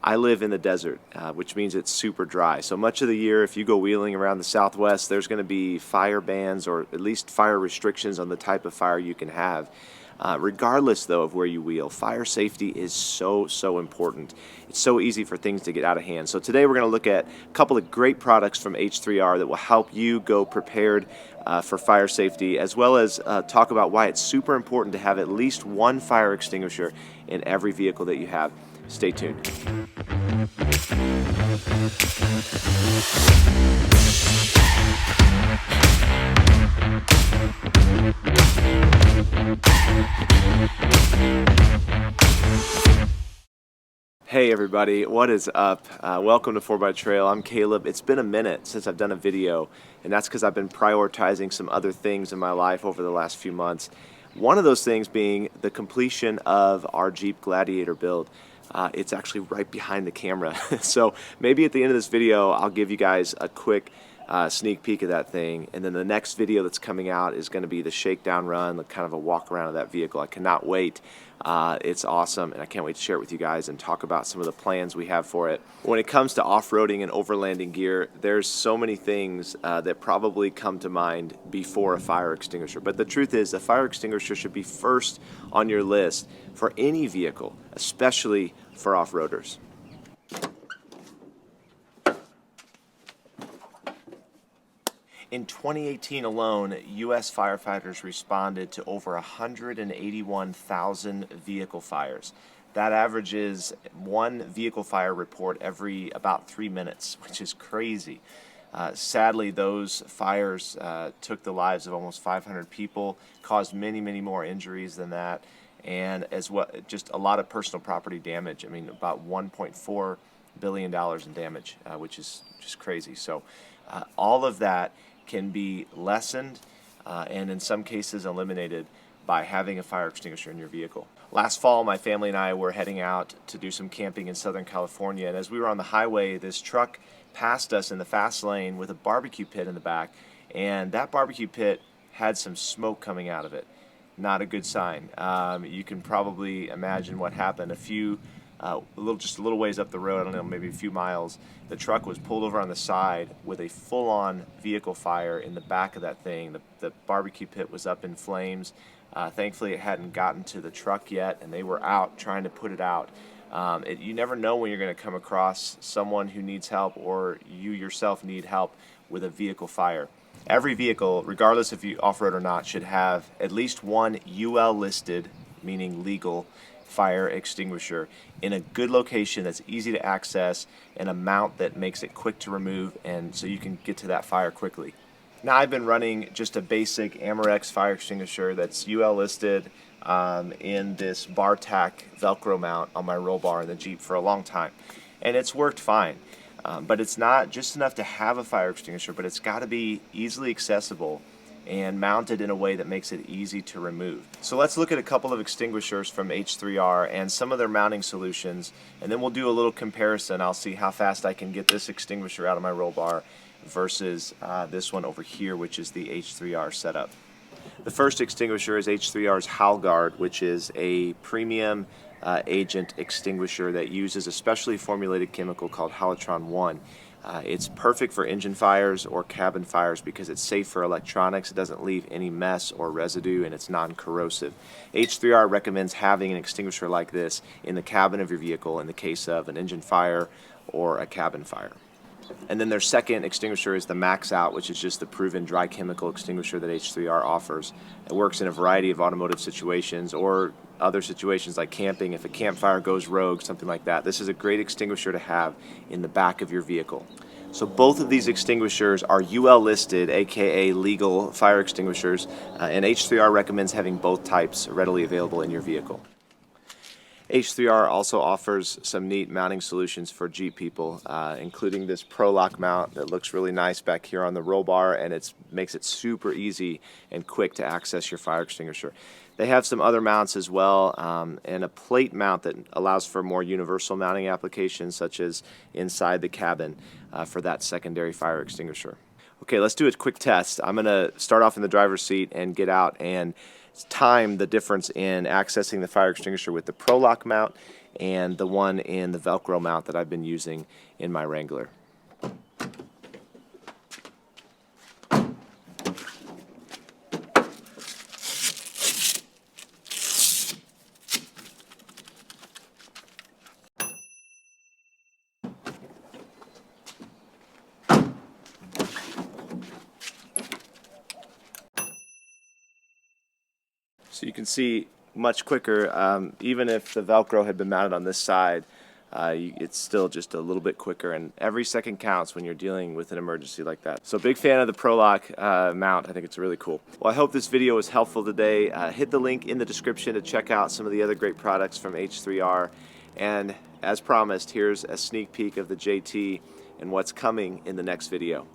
I live in the desert, which means it's super dry. So much of the year, if you go wheeling around the Southwest, there's going to be fire bans or at least fire restrictions on the type of fire you can have. Regardless, though, of where you wheel, fire safety is so important. It's so easy for things to get out of hand. So today we're going to look at a couple of great products from H3R that will help you go prepared for fire safety, as well as talk about why it's super important to have at least one fire extinguisher in every vehicle that you have. Stay tuned. Hey everybody, what is up? Welcome to 4x-Trail. I'm Caleb. It's been a minute since I've done a video, and that's because I've been prioritizing some other things in my life over the last few months. One of those things being the completion of our Jeep Gladiator build. It's actually right behind the camera. So maybe at the end of this video, I'll give you guys a quick sneak peek of that thing, and then the next video that's coming out is going to be the shakedown run, kind of a walk around of that vehicle. I cannot wait. It's awesome, and I can't wait to share it with you guys and talk about some of the plans we have for it. When it comes to off-roading and overlanding gear, there's so many things that probably come to mind before a fire extinguisher. But the truth is, a fire extinguisher should be first on your list for any vehicle, especially for off-roaders. In 2018 alone, U.S. firefighters responded to over 181,000 vehicle fires. That averages one vehicle fire report every about 3 minutes, which is crazy. Sadly, those fires took the lives of almost 500 people, caused many more injuries than that, and as well, just a lot of personal property damage. I mean, about $1.4 billion in damage, which is just crazy. So all of that can be lessened and in some cases eliminated by having a fire extinguisher in your vehicle. Last fall, my family and I were heading out to do some camping in Southern California, and as we were on the highway, this truck passed us in the fast lane with a barbecue pit in the back, and that barbecue pit had some smoke coming out of it. Not a good sign. You can probably imagine what happened. Just a little ways up the road, I don't know, maybe a few miles, the truck was pulled over on the side with a full-on vehicle fire in the back of that thing. The barbecue pit was up in flames. Thankfully, it hadn't gotten to the truck yet, and they were out trying to put it out. You never know when you're going to come across someone who needs help, or you yourself need help with a vehicle fire. Every vehicle, regardless if you off-road or not, should have at least one UL listed, meaning legal, fire extinguisher in a good location that's easy to access and a mount that makes it quick to remove, and so you can get to that fire quickly. Now, I've been running just a basic Amerex fire extinguisher that's UL listed in this bar tack Velcro mount on my roll bar in the Jeep for a long time, and it's worked fine. But it's not just enough to have a fire extinguisher, but it's got to be easily accessible and mounted in a way that makes it easy to remove. So let's look at a couple of extinguishers from H3R and some of their mounting solutions, and then we'll do a little comparison. I'll see how fast I can get this extinguisher out of my roll bar versus this one over here, which is the H3R setup. The first extinguisher is H3R's Hal-Guard, which is a premium agent extinguisher that uses a specially formulated chemical called Halitron 1. It's perfect for engine fires or cabin fires because it's safe for electronics, it doesn't leave any mess or residue, and it's non-corrosive. H3R recommends having an extinguisher like this in the cabin of your vehicle in the case of an engine fire or a cabin fire. And then their second extinguisher is the Max Out, which is just the proven dry chemical extinguisher that H3R offers. It works in a variety of automotive situations or other situations like camping. If a campfire goes rogue, something like that, this is a great extinguisher to have in the back of your vehicle. So both of these extinguishers are UL listed, aka legal fire extinguishers, and H3R recommends having both types readily available in your vehicle. H3R also offers some neat mounting solutions for Jeep people, including this ProLock mount that looks really nice back here on the roll bar, and it makes it super easy and quick to access your fire extinguisher. They have some other mounts as well, and a plate mount that allows for more universal mounting applications, such as inside the cabin for that secondary fire extinguisher. Okay, let's do a quick test. I'm going to start off in the driver's seat and get out and time the difference in accessing the fire extinguisher with the ProLock mount and the one in the Velcro mount that I've been using in my Wrangler. So you can see much quicker, even if the Velcro had been mounted on this side, it's still just a little bit quicker, and every second counts when you're dealing with an emergency like that. So big fan of the ProLock mount. I think it's really cool. Well, I hope this video was helpful today. Hit the link in the description to check out some of the other great products from H3R, and as promised, here's a sneak peek of the JT and what's coming in the next video.